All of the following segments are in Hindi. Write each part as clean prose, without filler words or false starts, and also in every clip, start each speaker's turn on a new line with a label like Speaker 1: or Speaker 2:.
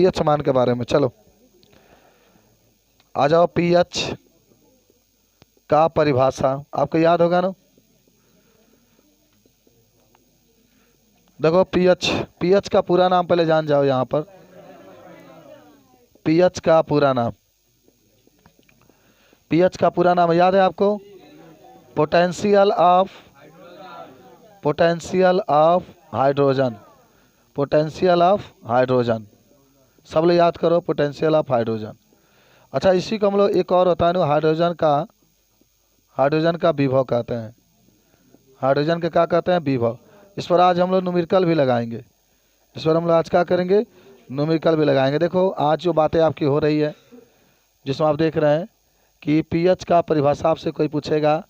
Speaker 1: पीएच मान के बारे में। चलो आ जाओ, पीएच का परिभाषा आपको याद होगा ना। देखो पीएच, पीएच का पूरा नाम पहले जान जाओ। यहाँ पर पीएच का पूरा नाम, पीएच का पूरा नाम याद है आपको? Potential of, potential of hydrogen, potential of hydrogen. सब लोग याद करो, पोटेंशियल ऑफ हाइड्रोजन। अच्छा, इसी को हम लोग एक और होता है ना, हाइड्रोजन का, हाइड्रोजन का विभव कहते हैं। हाइड्रोजन के क्या कहते हैं? विभव। इस पर आज हम लोग न्यूमेरिकल भी लगाएंगे। इस पर हम लोग आज क्या करेंगे? न्यूमेरिकल भी लगाएंगे। देखो आज जो बातें आपकी हो रही है, जिसमें आप देख रहे हैं कि पीएच का परिभाषा आपसे कोई पूछेगा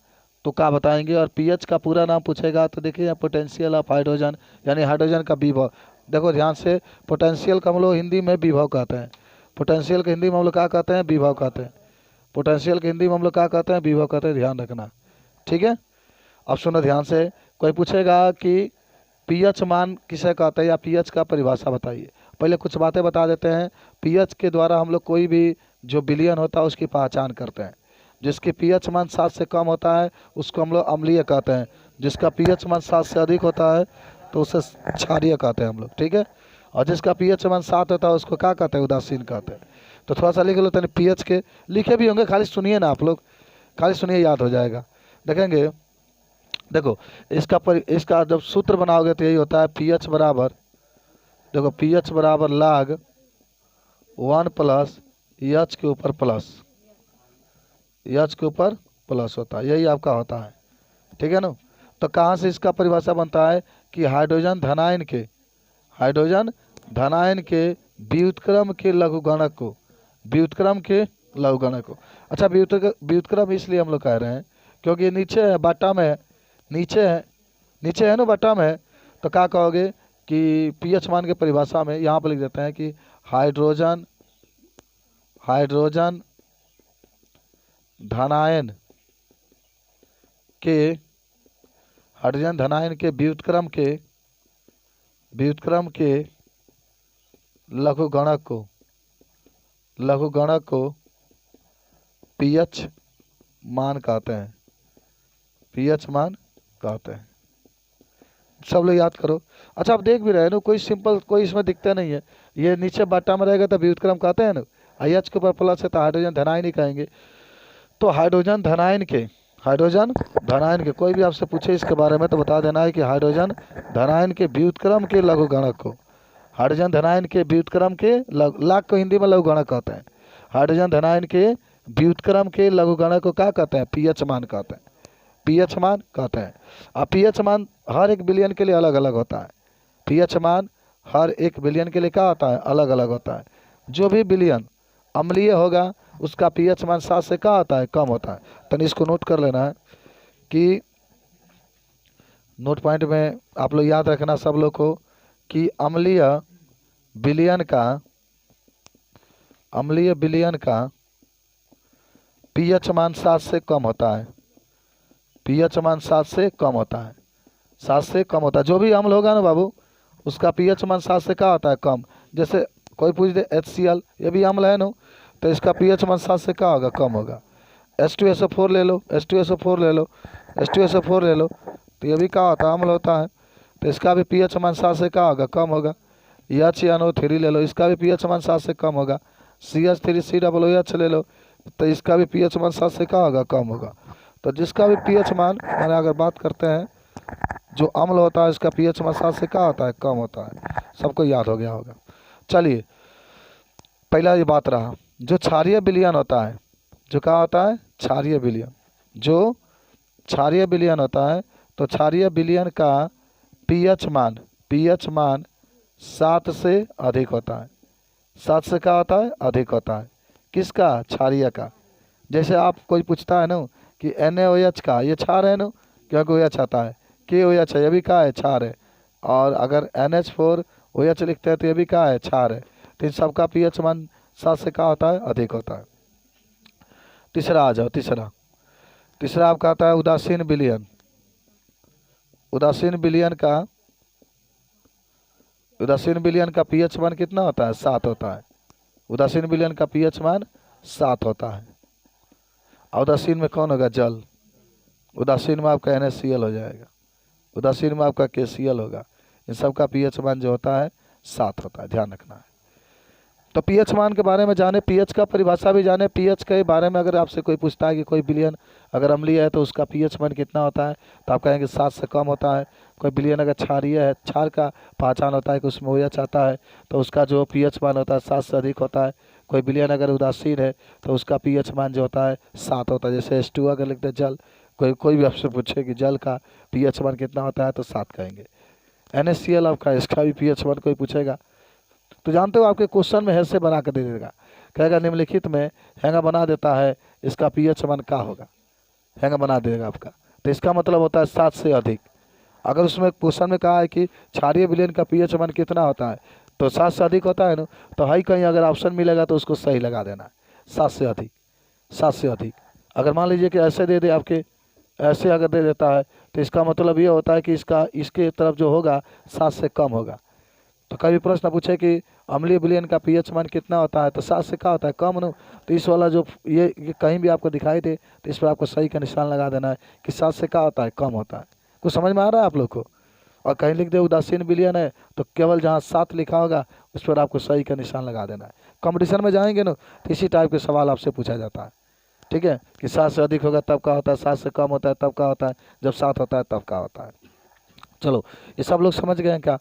Speaker 1: तो क्या बताएंगे, और पीएच का पूरा नाम पूछेगा तो देखिए पोटेंशियल ऑफ हाइड्रोजन, यानी हाइड्रोजन का विभव। देखो ध्यान से, पोटेंशियल का हम लोग हिंदी में विभव कहते हैं। पोटेंशियल के हिंदी में हम लोग क्या कहते हैं? विभव कहते हैं। पोटेंशियल के हिंदी में हम लोग क्या कहते हैं? विभव कहते हैं। ध्यान रखना, ठीक है। अब सुनो ध्यान से, कोई पूछेगा कि पीएच मान किसे कहते हैं या पीएच का परिभाषा बताइए। पहले कुछ बातें बता देते हैं। पीएच के द्वारा हम लोग कोई भी जो विलयन होता है उसकी पहचान करते हैं। जिसकी पीएच मान 7 से कम होता है उसको हम लोग अम्लीय कहते हैं। जिसका पीएच मान 7 से अधिक होता है तो उसे क्षारीय कहते हैं हम लोग, ठीक है। और जिसका पीएच मान 7 होता है उसको क्या कहते हैं? उदासीन कहते हैं। तो थोड़ा सा लिख लो, तो पीएच के लिखे भी होंगे, खाली सुनिए ना आप लोग, खाली सुनिए, याद हो जाएगा। देखेंगे, देखो इसका जब सूत्र बनाओगे तो यही होता है, पीएच बराबर, देखो पीएच बराबर log 1 प्लस एच के ऊपर प्लस, एच के ऊपर प्लस होता है, यही आपका होता है, ठीक है ना। तो कहाँ से इसका परिभाषा बनता है कि हाइड्रोजन धनायन के, हाइड्रोजन धनायन के व्युत्क्रम के लघुगणक को, व्युत्क्रम के लघुगणक को। अच्छा, व्युत्क्रम इसलिए हम लोग कह रहे हैं क्योंकि नीचे है, बाटा में, नीचे है, नीचे है ना, बाटा में। तो क्या कहोगे कि पीएच मान के परिभाषा में यहाँ पर लिख देते हैं कि हाइड्रोजन, हाइड्रोजन धनायन के, हाइड्रोजन धनायन के व्युत्क्रम के, व्युत्क्रम के लघुगणक को, लघुगणक को पीएच मान कहते हैं, पीएच मान कहते हैं। सब लोग याद करो। अच्छा, आप देख भी रहे हो ना, कोई सिंपल, कोई इसमें दिखता नहीं है। ये नीचे बाटा में रहेगा तो व्युत्क्रम कहते हैं ना, एच के ऊपर प्लस है तो हाइड्रोजन धनायन ही कहेंगे। तो हाइड्रोजन धनायन के, हाइड्रोजन धनायन के, कोई भी आपसे पूछे इसके बारे में तो बता देना है कि हाइड्रोजन धनायन के व्युत्क्रम के लघुगणक को, हाइड्रोजन धनायन के व्युत्क्रम के लाख को हिंदी में लघुगणक कहते हैं। हाइड्रोजन धनायन के व्युत्क्रम के लघुगणक को क्या कहते हैं? पीएच मान कहते हैं, पीएच मान कहते हैं। अब पीएच मान हर एक विलयन के लिए अलग अलग होता है। पीएच मान हर एक विलयन के लिए क्या होता है? अलग अलग होता है। जो भी विलयन अम्लीय होगा उसका पीएच मान 7 से क्या होता है? कम होता है। तो इसको नोट कर लेना है कि नोट पॉइंट में आप लोग याद रखना सब लोग को कि अम्लीय विलयन का, अम्लीय विलयन का पीएच मान 7 से कम होता है, पीएच मान 7 से कम होता है, 7 से कम होता है। जो भी अम्ल होगा ना बाबू उसका पीएच मान 7 से क्या होता है? कम। जैसे कोई पूछ दे HCl, ये भी अम्ल है ना, तो इसका पीएच मान 7 से क्या होगा? कम होगा। H2SO4 ले लो, H2SO4 ले लो, H2SO4 ले लो, तो ये भी क्या होता है? अम्ल होता है। तो इसका भी पीएच मान 7 से क्या होगा? कम होगा। HNO3 ले लो, इसका भी पीएच मान 7 से कम होगा। CH3COOH ले लो, तो इसका भी पीएच मान 7 से क्या होगा? कम होगा। तो जिसका भी पीएच मान, मैंने अगर बात करते हैं जो अम्ल होता है इसका पीएच मान 7 से क्या होता है? कम होता है। सबको याद हो गया होगा। चलिए, पहला ये बात रहा। जो क्षारीय विलयन होता है, जो क्या होता है? क्षारीय विलयन। जो क्षारीय विलयन होता है तो क्षारीय विलयन का पीएच मान, पीएच मान 7 से अधिक होता है। 7 से क्या होता है? अधिक होता है। किसका? क्षारीय का। जैसे आप कोई पूछता है ना कि NaOH का, ये क्षार है ना, क्योंकि OH आता है। KOH है, ये भी क्या है? क्षार है। और अगर NH4OH लिखते हैं तो ये भी क्या है? क्षार है। तो इन सबका पीएच मान 7 से क्या होता है? अधिक होता है। तीसरा आ जाओ, तीसरा, तीसरा आपका आता है उदासीन विलयन। उदासीन विलयन का उदासीन विलयन का पीएच मान कितना होता है? 7 होता है। उदासीन विलयन का पीएच मान 7 होता है। उदासीन में कौन होगा? जल। उदासीन में आपका NaCl हो जाएगा, उदासीन में आपका KCl होगा। इन सब का पीएच मान जो होता है 7 होता है, ध्यान रखना है। तो पीएच मान के बारे में जाने, पीएच का परिभाषा भी जाने। पीएच के बारे में अगर आपसे कोई पूछता है कि कोई विलयन अगर अम्लीय है तो उसका पीएच मान कितना होता है, तो आप कहेंगे 7 से कम होता है। कोई विलयन अगर क्षारीय है, क्षार का पहचान होता है कि उसमें OH आता है, तो उसका जो पीएच मान होता है 7 से अधिक होता है। कोई विलयन अगर उदासीन है तो उसका पीएच मान जो होता है 7 होता है। जैसे H2 अगर लिखते हैं जल, कोई भी आपसे पूछे कि जल का पीएच मान कितना होता है तो 7 कहेंगे। NaCl आपका, इसका भी पीएच मान कोई पूछेगा तो जानते हो आपके क्वेश्चन में हैसे बना कर दे देगा, कहेगा निम्नलिखित में हैंगा बना देता है, इसका पीएच मान क्या होगा, हैंगा बना देगा आपका। तो इसका मतलब होता है 7 से अधिक। अगर उसमें क्वेश्चन में कहा है कि क्षारीय विलयन का पीएच मान कितना होता है तो 7 से अधिक होता है ना, तो हाई कहीं अगर ऑप्शन मिलेगा तो उसको सही लगा देना है, 7 से अधिक, 7 से अधिक। अगर मान लीजिए कि ऐसे दे दे आपके, ऐसे अगर दे देता है तो इसका मतलब ये होता है कि इसके तरफ जो होगा 7 से कम होगा। तो कभी प्रश्न पूछे कि अम्लीय विलयन का पीएच मान कितना होता है तो 7 से क्या होता है? कम। न तो इस वाला जो ये कहीं भी आपको दिखाई दे तो इस पर आपको सही का निशान लगा देना है कि 7 से क्या होता है? कम होता है। कुछ समझ में आ रहा है आप लोग को? और कहीं लिख दे उदासीन विलयन है तो केवल जहाँ 7 लिखा होगा उस पर आपको सही का निशान लगा देना है। कंपटीशन में जाएंगे ना तो इसी टाइप के सवाल आपसे पूछा जाता है, ठीक है, कि 7 से अधिक होगा तब क्या होता है, 7 से कम होता है तब क्या होता है, जब 7 होता है तब क्या होता है। चलो ये सब लोग समझ गए हैं क्या?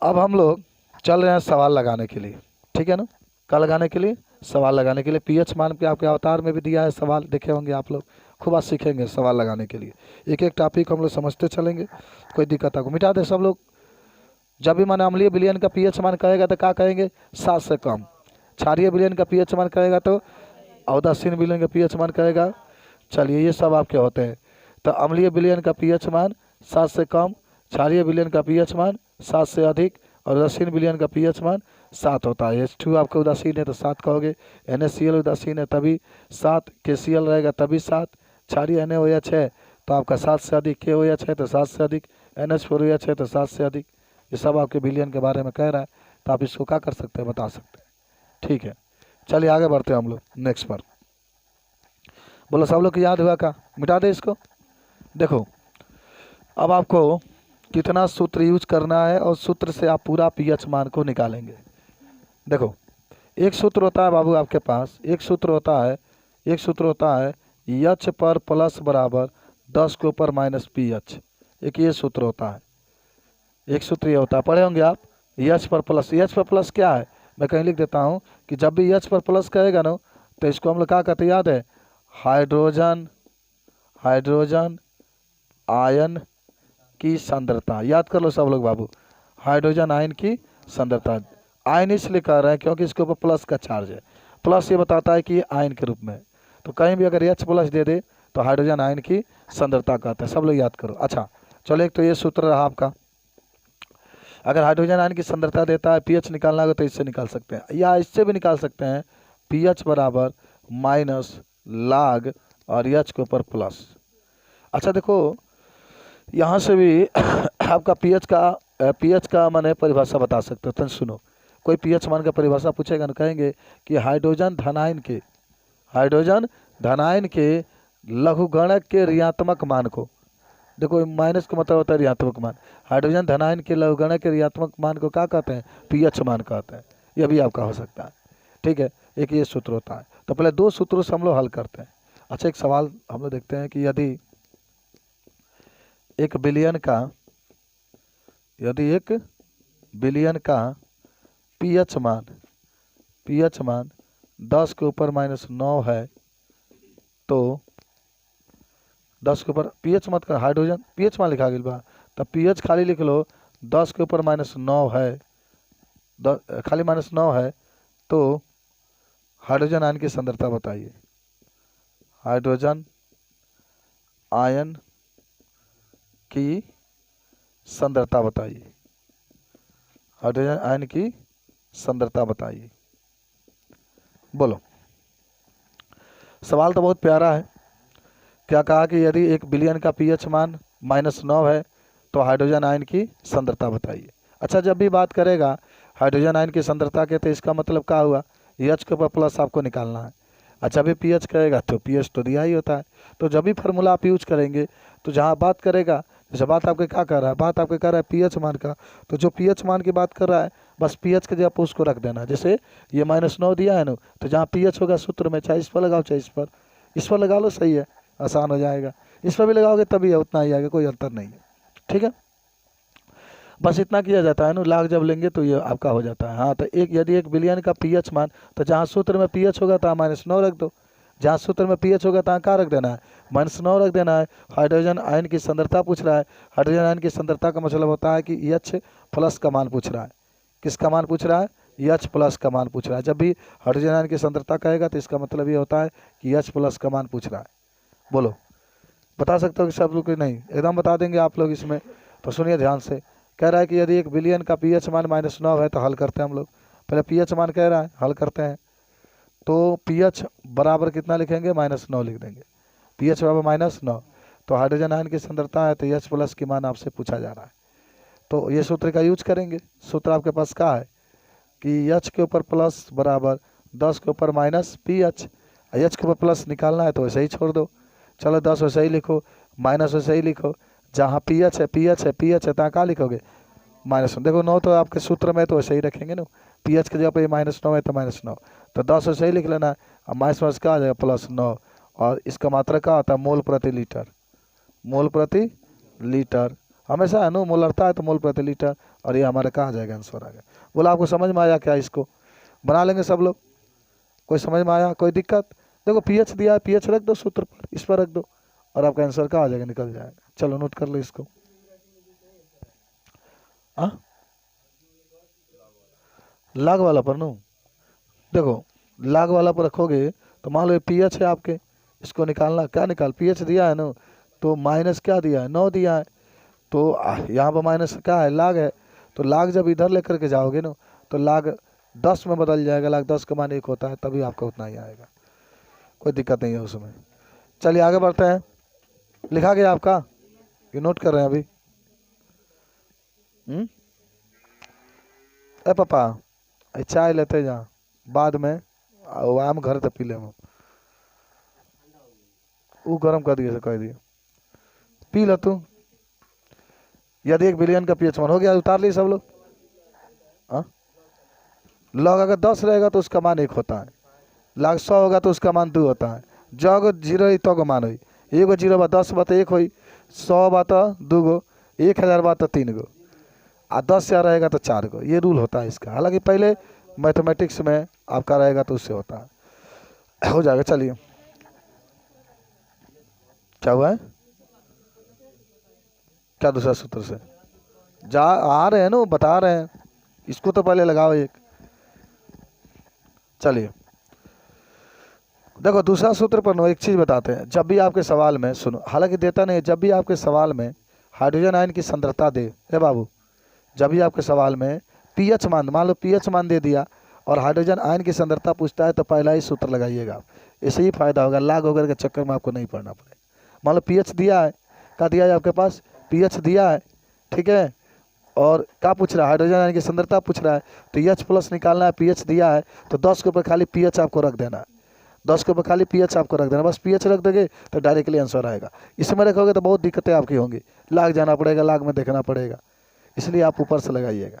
Speaker 1: अब हम लोग चल रहे हैं सवाल लगाने के लिए, ठीक है ना? क्या लगाने के लिए? सवाल लगाने के लिए। पीएच मान पे आपके अवतार में भी दिया है सवाल, देखे होंगे आप लोग, खूब आज सीखेंगे सवाल लगाने के लिए। एक एक टॉपिक हम लोग समझते चलेंगे, कोई दिक्कत को मिटा दे सब लोग। जब भी मैंने अम्लीय विलयन का पीएच मान कहेगा तो क्या कहेंगे? 7 से कम। क्षारीय विलयन का पीएच मान कहेगा तो उदासीन विलयन का पीएच मान कहेगा। चलिए ये सब आपके होते हैं। तो अम्लीय विलयन का पीएच मान 7 से कम, क्षारीय विलयन का पीएच मान 7 से अधिक और उदासीन विलयन का पीएच मान 7 होता है। H2 आपका उदासीन है तो 7 कहोगे, NaCl उदासीन है तभी 7, KCl रहेगा तभी 7, क्षारीय NaOH है तो आपका 7 से अधिक, KOH है तो 7 से अधिक, NH4OH है तो 7 से अधिक। ये सब आपके विलयन के बारे में कह रहा है, तो आप इसको क्या कर सकते हैं? बता सकते हैं, ठीक है। चलिए आगे बढ़ते हैं हम लोग नेक्स्ट पर। बोलो सब लोग को याद हुआ का? मिटा दे इसको। देखो अब आपको कितना सूत्र यूज करना है और सूत्र से आप पूरा पीएच मान को निकालेंगे। देखो एक सूत्र होता है बाबू आपके पास, एक सूत्र होता है H पर प्लस बराबर 10 के ऊपर माइनस pH। एक ये सूत्र होता है, एक सूत्र ये होता है, पढ़े होंगे आप। H पर प्लस, H पर प्लस क्या है? मैं कहीं लिख देता हूँ कि जब भी H पर प्लस कहेगा ना तो इसको हम लोग क्या कहते हैं? याद है? हाइड्रोजन आयन की सांद्रता। याद कर लो सब लोग बाबू, हाइड्रोजन आयन की सांद्रता। आयन इसलिए कह रहे हैं क्योंकि इसके ऊपर प्लस का चार्ज है। प्लस ये बताता है कि ये आयन के रूप में है, तो कहीं भी अगर H प्लस दे दे तो हाइड्रोजन आयन की सांद्रता कहते हैं। सब लोग याद करो। अच्छा चलो, एक तो ये सूत्र रहा आपका। अगर हाइड्रोजन आयन की सांद्रता देता है, पीएच निकालना होगा तो इससे निकाल सकते हैं, या इससे भी निकाल सकते हैं, pH बराबर माइनस log और H के ऊपर प्लस। अच्छा देखो यहाँ से भी आपका पीएच का माने परिभाषा बता सकते हो। तो सुनो, कोई पीएच मान का परिभाषा पूछेगा ना, कहेंगे कि हाइड्रोजन धनायन के लघुगणक के ऋणात्मक मान को, देखो माइनस का मतलब होता है ऋणात्मक मान, हाइड्रोजन धनायन के लघुगणक के ऋणात्मक मान को क्या कहते हैं? पीएच मान कहते हैं। यह भी आपका हो सकता है, ठीक है। एक ये सूत्र होता है। तो पहले दो सूत्रों से हम लोग हल करते हैं। अच्छा एक सवाल हम लोग देखते हैं कि यदि एक बिलियन का पीएच मान 10 के ऊपर माइनस 9 है, तो 10 के ऊपर पीएच मत कर, हाइड्रोजन पीएच मान लिखा गया बा, तब पीएच खाली लिख लो, 10 के ऊपर माइनस 9 है, खाली माइनस 9 है, तो हाइड्रोजन आयन की सांद्रता बताइए। हाइड्रोजन आयन की सांद्रता बताइए। हाइड्रोजन आयन की सांद्रता बताइए। बोलो। सवाल तो बहुत प्यारा है। क्या कहा कि यदि एक बिलियन का पीएच मान -9 है तो हाइड्रोजन आयन की सांद्रता बताइए। अच्छा, जब भी बात करेगा हाइड्रोजन आयन की सांद्रता के, तो इसका मतलब क्या हुआ, एच के ऊपर प्लस आपको निकालना है। अच्छा, भी पीएच करेगा तो पीएच तो दिया ही होता है। तो जब भी फार्मूला आप यूज करेंगे तो जहाँ बात करेगा, जैसे बात आपके क्या कर रहा है, बात आपके कर रहा है पीएच मान का, तो जो पीएच मान की बात कर रहा है बस पीएच के जगह उसको रख देना। जैसे ये -9 दिया है ना, तो जहाँ पीएच होगा सूत्र में, चाहे इस पर लगाओ चाहे इस पर लगा लो, सही है, आसान हो जाएगा। इस पर भी लगाओगे तभी उतना ही आएगा, कोई अंतर नहीं है। ठीक है, बस इतना किया जाता है ना, लाख जब लेंगे तो ये आपका हो जाता है। हाँ, तो यदि 1 बिलियन का पीएच मान, तो जहाँ सूत्र में पीएच होगा तो -9 रख दो, जहाँ सूत्र में पीएच होगा तो क्या रख देना है, -9 रख देना है। हाइड्रोजन आयन की सांद्रता पूछ रहा है, हाइड्रोजन आयन की सांद्रता का मतलब होता है कि एच प्लस का मान पूछ रहा है। किसका मान पूछ रहा है, एच प्लस का मान पूछ रहा है। जब भी हाइड्रोजन आयन की सांद्रता कहेगा तो इसका मतलब ये होता है कि एच प्लस का मान पूछ रहा है। बोलो, बता सकते हो कि सब लोग? नहीं, एकदम बता देंगे आप लोग इसमें। तो सुनिए ध्यान से, कह रहा है कि यदि 1 बिलियन का पीएच मान -9 है तो हल करते हैं हम लोग। पहले पीएच मान कह रहा है, हल करते हैं। तो पीएच बराबर कितना लिखेंगे, -9 लिख देंगे। पीएच बराबर -9, तो हाइड्रोजन आयन की सांद्रता है तो एच प्लस की मान आपसे पूछा जा रहा है, तो ये सूत्र का यूज करेंगे। सूत्र आपके पास क्या है कि एच के ऊपर प्लस बराबर 10 के ऊपर माइनस पी एच। एच के ऊपर प्लस निकालना है तो वैसे ही छोड़ दो, चलो 10 वैसे ही लिखो, माइनस वैसे ही लिखो। जहाँ पी एच है तो क्या लिखोगे, -9। देखो 9 तो आपके सूत्र में तो वैसे ही रखेंगे ना, पी एच के जगह पे -9 है तो -9, तो 10 वैसे ही लिख लेना है। अब माइनस का आ जाएगा +9, और इसका मात्रा क्या होता है, मोल प्रति लीटर। मोल प्रति लीटर हमेशा है ना, मोलरता है तो मोल प्रति लीटर, और ये हमारा कहाँ जाएगा, आंसर आ गया। बोला, आपको समझ में आया क्या? इसको बना लेंगे सब लोग, कोई समझ में आया, कोई दिक्कत? देखो पीएच दिया है, पीएच रख दो सूत्र पर, इस पर रख दो और आपका आंसर कहाँ आ जाएगा, निकल जाएगा। चलो नोट कर लो इसको। हाँ, लाग वाला पर नो, देखो लाग वाला पर रखोगे तो मान लो पीएच है आपके, इसको निकालना, क्या निकाल, पीएच दिया है ना, तो माइनस क्या दिया है, 9 दिया है, तो यहाँ पर माइनस क्या है, लाग है, तो लाग जब इधर लेकर के जाओगे ना तो लाग 10 में बदल जाएगा, लाग 10 का मान 1 होता है, तभी आपका उतना ही आएगा, कोई दिक्कत नहीं है उसमें। चलिए आगे बढ़ते हैं। लिखा गया आपका, ये नोट कर रहे हैं अभी? ए पापा, चाय लेते जा, बाद में आम घर तो पी ले, वो गर्म कर दिए से कह दिए, पी लो तू। यदि 1 बिलियन का पीएच मान हो गया, उतार लिए सब लोग। हाँ, लॉग अगर 10 रहेगा तो उसका मान 1 होता है, लाग 100 होगा तो उसका मान 2 होता है। जग 0 है तो मान हुई, एगो 0 बा 10 बा तो 1 हुई, 100 बा तो 2 गो, 1000 बा तो 3 गो, आ 10,000 रहेगा तो 4 गो। ये रूल होता है इसका, हालांकि पहले मैथमेटिक्स में आपका रहेगा तो उससे होता है, हो जाएगा। चलिए, क्या हुआ है, क्या दूसरा सूत्र से जा आ रहे हैं ना, बता रहे हैं, इसको तो पहले लगाओ एक। चलिए देखो दूसरा सूत्र पर एक चीज़ बताते हैं, जब भी आपके सवाल में, सुनो, हालांकि देता नहीं, जब भी आपके सवाल में हाइड्रोजन आयन की सांद्रता दे, हे बाबू, जब भी आपके सवाल में पीएच मान, मान लो पीएच मान दे दिया और हाइड्रोजन आयन की सांद्रता पूछता है, तो पहला ही सूत्र लगाइएगा आप, इससे ही फायदा होगा, लाग वगैरह के चक्कर में आपको नहीं पड़ना पड़ेगा। मान लो पीएच दिया है, क्या दिया है आपके पास, पीएच दिया है, ठीक है, और क्या पूछ रहा है, हाइड्रोजन आयन की सांद्रता पूछ रहा है, तो एच प्लस निकालना है, पीएच दिया है, तो 10 के ऊपर खाली पीएच आपको रख देना है, 10 के ऊपर खाली पीएच आपको रख देना, बस पीएच रख देंगे तो डायरेक्टली आंसर आएगा। इसमें रखोगे तो बहुत दिक्कतें आपकी होंगी, लाग जाना पड़ेगा, लाग में देखना पड़ेगा, इसलिए आप ऊपर से लगाइएगा,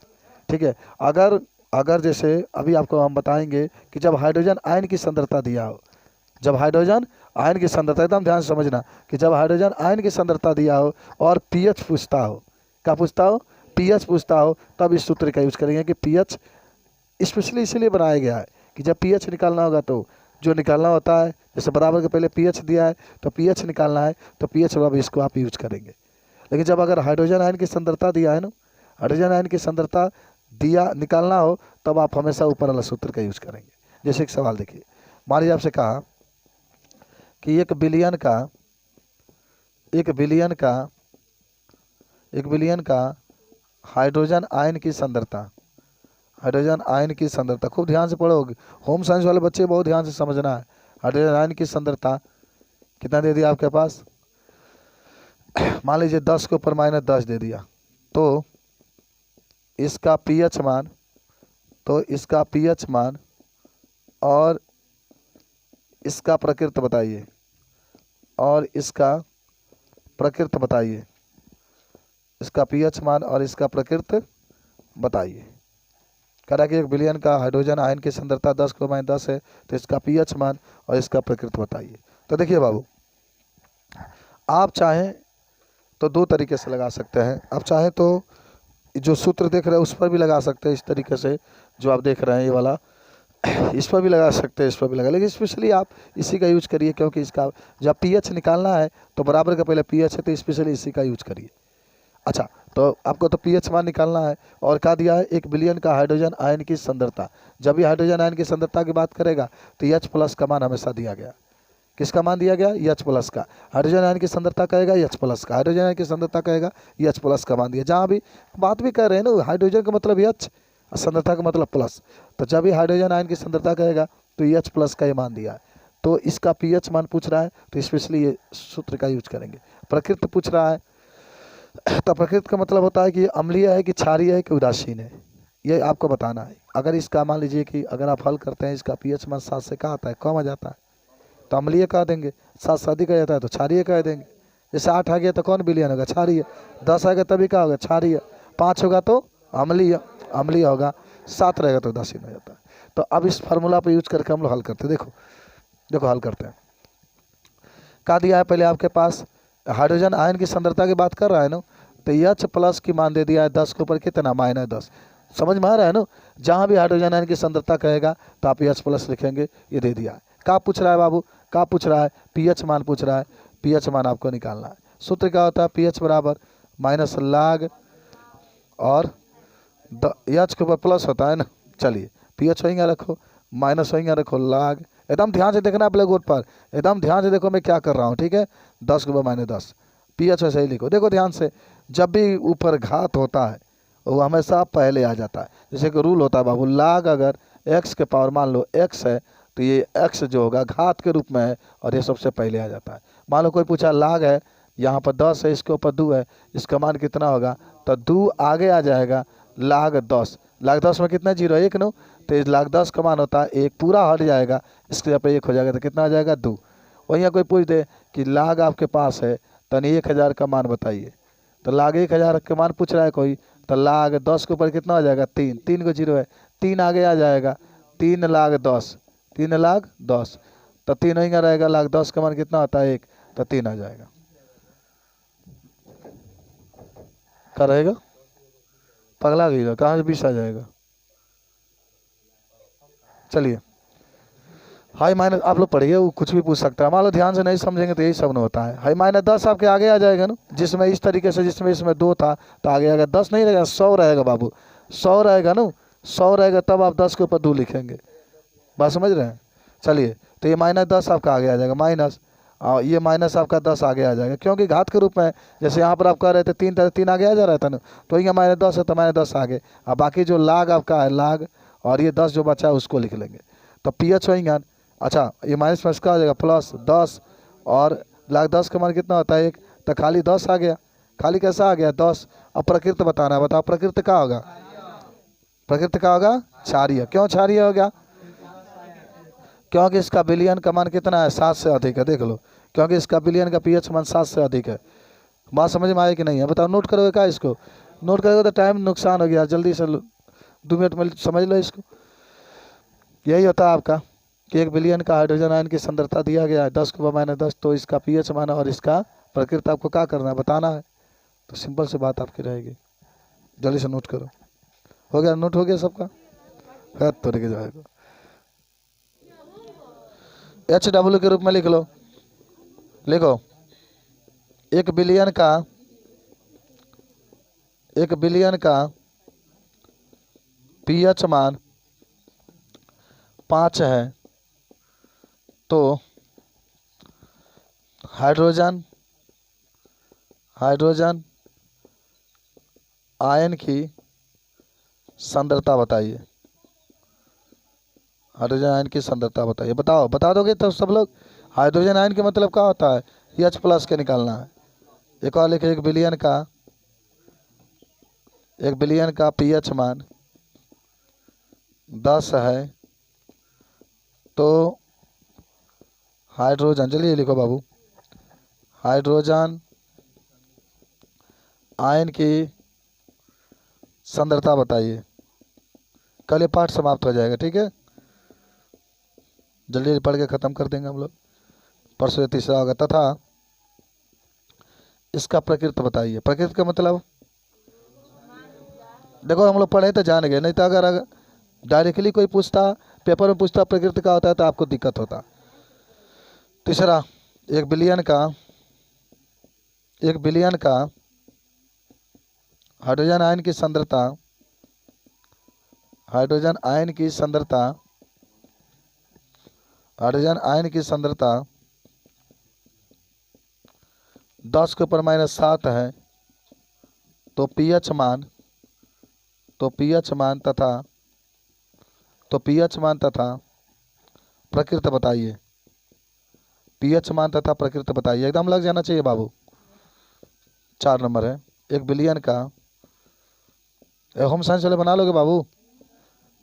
Speaker 1: ठीक है। अगर अगर जैसे अभी आपको हम बताएंगे कि जब हाइड्रोजन आयन की सांद्रता दिया हो, जब हाइड्रोजन आयन की सांद्रता, एकदम ध्यान से समझना, कि जब हाइड्रोजन आयन की सांद्रता दिया हो और पीएच पूछता हो, क्या पूछता हो, पीएच पूछता हो, तब इस सूत्र का यूज करेंगे कि पीएच स्पेशली इसीलिए बनाया गया है कि जब पीएच निकालना होगा तो जो निकालना होता है, जैसे बराबर के पहले पीएच दिया है तो पीएच निकालना है, तो पीएच बराबर इसको आप यूज करेंगे। लेकिन जब अगर हाइड्रोजन आयन की सांद्रता दिया है ना, हाइड्रोजन आयन की सांद्रता दिया निकालना हो, तब आप हमेशा ऊपर वाला सूत्र का यूज करेंगे। जैसे एक सवाल देखिए, मान लीजिए आपसे कहा कि 1 बिलियन का हाइड्रोजन आयन की सांद्रता, हाइड्रोजन आयन की सांद्रता, खूब ध्यान से पढ़ोगे, होम साइंस वाले बच्चे बहुत ध्यान से समझना है। हाइड्रोजन आयन की सांद्रता कितना दे दिया आपके पास, मान लीजिए 10 के ऊपर -10 दे दिया, तो इसका पीएच मान, तो इसका पीएच मान और इसका प्रकृति बताइए, और इसका प्रकृति बताइए, इसका पीएच मान और इसका प्रकृति बताइए। कह रहा है कि 1 बिलियन का हाइड्रोजन आयन की सांद्रता 10⁻10 है, तो इसका पीएच मान और इसका प्रकृति बताइए। तो देखिए बाबू, आप चाहें तो 2 तरीके से लगा सकते हैं। आप चाहें तो जो सूत्र देख रहे हैं उस पर भी लगा सकते हैं, इस तरीके से जो आप देख रहे हैं ये वाला, इस पर भी लगा सकते हैं, इस पर भी लगा, लेकिन स्पेशली आप इसी का यूज करिए, क्योंकि इसका जब पीएच निकालना है तो बराबर का पहले पीएच है, तो स्पेशली इसी का यूज करिए। अच्छा, तो आपको तो पीएच मान निकालना है, और क्या दिया है 1 बिलियन का हाइड्रोजन आयन की सांद्रता। जब भी हाइड्रोजन आयन की सांद्रता की बात करेगा तो H+ का मान हमेशा दिया गया। किसका मान दिया गया? H+ का। हाइड्रोजन आयन की सांद्रता कहेगा H+ का, हाइड्रोजन आयन की सांद्रता कहेगा H+ का मान दिया। जहाँ भी बात भी कर रहे हैं ना, हाइड्रोजन का मतलब H, सांद्रता का मतलब प्लस, तो जब भी हाइड्रोजन आयन की सांद्रता कहेगा तो H+ का ये मान दिया है। तो इसका पीएच मान पूछ रहा है तो स्पेशली ये सूत्र का यूज करेंगे। प्रकृति पूछ रहा है तो प्रकृति का मतलब होता है कि अम्लीय है कि क्षारीय है कि उदासीन है, ये आपको बताना है। अगर इसका मान लीजिए कि अगर आप हल करते हैं, इसका पीएच मान 7 से कहाँ आता है, कम आ जाता है तो अम्लीय कह देंगे, 7 से अधिक आ जाता है तो क्षारीय कह देंगे। जैसे 8 आ गया तो कौन बिलियन होगा? क्षारीय। 10 आ गया तभी क्या होगा? क्षारीय। 5 होगा तो अम्लीय, अम्लीय होगा। 7 रहेगा तो उदासीन हो जाता है। तो अब इस फार्मूला पर यूज करके हम लोग हल करते हैं। देखो हल करते हैं। क्या दिया है पहले आपके पास? हाइड्रोजन आयन की सांद्रता की बात कर रहा है ना, तो H+ की मान दे दिया है 10 के ऊपर कितना? -10। समझ में आ रहा है ना? जहाँ भी हाइड्रोजन आयन की सांद्रता कहेगा तो आप H+ लिखेंगे, ये दे दिया है। क्या पूछ रहा है बाबू? क्या पूछ रहा है? पीएच मान पूछ रहा है। पीएच मान आपको निकालना है। सूत्र क्या होता है? पीएच बराबर -log और H के ऊपर प्लस होता है ना। चलिए पीएच वहीं रखो, माइनस वहीं रखो, log। एकदम ध्यान से देखना ब्लैक बोर्ड पर, एकदम ध्यान से देखो मैं क्या कर रहा हूँ, ठीक है? 10 के ऊपर -10, पीएच वैसे ही लिखो। देखो ध्यान से, जब भी ऊपर घात होता है वो हमेशा पहले आ जाता है। जैसे कि रूल होता है बाबू, log अगर x के पावर मान लो x है तो ये x जो होगा घात के रूप में है और ये सबसे पहले आ जाता है। मान लो कोई पूछा log है, यहाँ पर 10 है, इसके ऊपर 2 है, इसका मान कितना होगा? तो 2 आगे आ जाएगा, log 10। log 10 में कितना 0? 1 नो, तो इस log 10 का मान होता है 1, पूरा हट जाएगा, इसके जब 1 हो जाएगा तो कितना आ जाएगा? 2। वहीं कोई पूछ दे कि log आपके पास है तो 1000 का मान बताइए, तो log 1000 का मान पूछ रहा है कोई, तो log 10 के ऊपर कितना हो जाएगा? 3, 3 को 0 है, 3 आगे आ जाएगा, 3 log 10, 3 log 10, तो 3 वहीं रहेगा, log 10 का मान कितना होता है? 1, तो 3 आ जाएगा। क्या रहेगा? पगला गई, कहाँ से 20 आ जाएगा? चलिए हाई माइनस आप लोग पढ़िए, वो कुछ भी पूछ सकता है। मान लो ध्यान से नहीं समझेंगे तो यही सब न होता है। हाई -10 आपके आगे आ जाएगा ना, जिसमें इस तरीके से, जिसमें इसमें 2 था तो आगे आएगा, 10 नहीं रहेगा, 100 रहेगा बाबू, 100 रहेगा ना, 100 रहेगा तब आप 10 के ऊपर 2 लिखेंगे। बात समझ रहे हैं? चलिए तो ये -10 आपका आगे आ जाएगा, माइनस, और ये माइनस आपका 10 आगे आ जाएगा, क्योंकि घात के रूप में है। जैसे यहाँ पर आप कह रहे थे 3 था, 3 आगे आ जा रहा था ना, तो यहाँ -10 है तो -10 आगे, और बाकी जो log आपका है log, और ये 10 जो बचा है उसको लिख लेंगे। तो पीएच वहीं, अच्छा ये माइनस में इसका आ जाएगा प्लस 10, और log 10 का मान कितना होता है? 1, तो खाली 10 आ गया। खाली कैसा आ गया? 10। अब प्रकृति बताना है, बताओ प्रकृति क्या होगा? प्रकृति क्या होगा? क्षारीय। क्यों क्षारीय हो गया? क्योंकि इसका बिलियन का मान कितना है? 7 से अधिक है। देख लो, क्योंकि इसका बिलियन का पीएच मान 7 से अधिक है। बात समझ में आई कि नहीं है? बताओ, नोट करोगे क्या इसको? नोट करोगे तो टाइम नुकसान हो गया, जल्दी से 2 मिनट में समझ लो इसको। यही होता है आपका कि 1 बिलियन का हाइड्रोजन आयन की सांद्रता दिया गया है 10 के ऊपर -10, तो इसका पीएच मान और इसका प्रकृति आपको क्या करना है? बताना है। तो सिंपल से बात आपकी रहेगी, जल्दी से नोट करो। हो गया? नोट हो गया सबका? है तो लेके जाएगा। HW के रूप में लिख लो, लिखो 1 बिलियन का पीएच मान 5 है तो हाइड्रोजन आयन की सांद्रता बताइए। हाइड्रोजन आयन की सांद्रता बताइए। बताओ, बता दोगे तो सब लोग? हाइड्रोजन आयन के मतलब क्या होता है? H+ के निकालना है। एक और लिखे 1 बिलियन का 1 बिलियन का पीएच मान 10 है तो हाइड्रोजन, चलिए लिखो बाबू, हाइड्रोजन आयन की सांद्रता बताइए। कल ये पाठ समाप्त हो जाएगा, ठीक है, जल्दी पढ़ के ख़त्म कर देंगे हम लोग, परसों ये तीसरा होगा। तथा इसका प्रकृति बताइए। प्रकृति का मतलब देखो हम लोग पढ़े तो जान गए, नहीं तो अगर डायरेक्टली कोई पूछता, पेपर में पूछता प्रकृति का होता है तो आपको दिक्कत होता। तीसरा, 1 बिलियन का हाइड्रोजन आयन की सांद्रता, हाइड्रोजन आयन की सांद्रता 10 के ऊपर -7 है तो पीएच मान तथा प्रकृति बताइए। पीएच मान तथा प्रकृति बताइए, एकदम लग जाना चाहिए बाबू। 4 नंबर है 1 बिलियन का, होम साइंस वाले बना लोगे बाबू।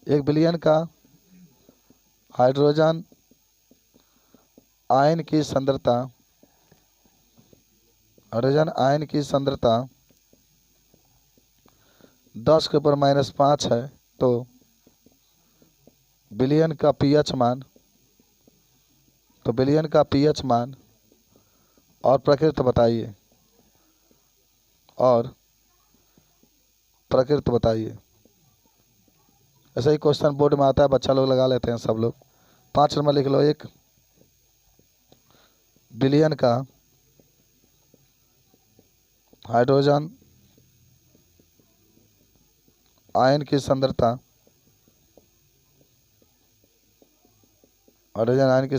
Speaker 1: 1 बिलियन का हाइड्रोजन आयन की सांद्रता, 10 के ऊपर -5 है तो बिलियन का पीएच मान और प्रकृति बताइए, ऐसा ही क्वेश्चन बोर्ड में आता है, बच्चा लोग लगा लेते हैं सब लोग। 5 नंबर लिख लो, 1 बिलियन का हाइड्रोजन आयन की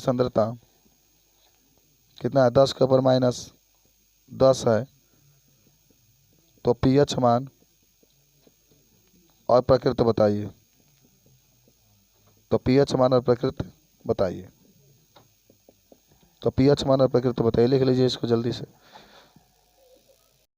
Speaker 1: सांद्रता, कितना है? 10 के ऊपर -10 है तो पीएच मान और प्रकृति बताइए। तो पीएच मान और प्रकृति बताइए, लिख लीजिए इसको जल्दी से।